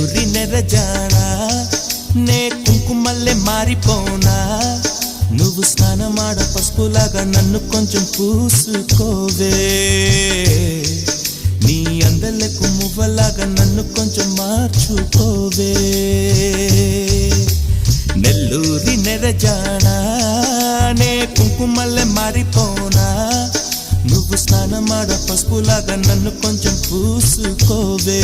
నెల్లూరి నెరజానా నే కుంకుమల్లే మారిపోనా నువ్వు స్నానమాడ పసుపులాగా నన్ను కొంచెం పూసుకోవే నీ అందలకు మువ్వలాగా నన్ను కొంచెం మార్చుకోవే నెల్లూరి నెరజానా నే కుంకుమల్లే మారిపోనా నువ్వు స్నానమాడ పసుపులాగా నన్ను కొంచెం పూసుకోవే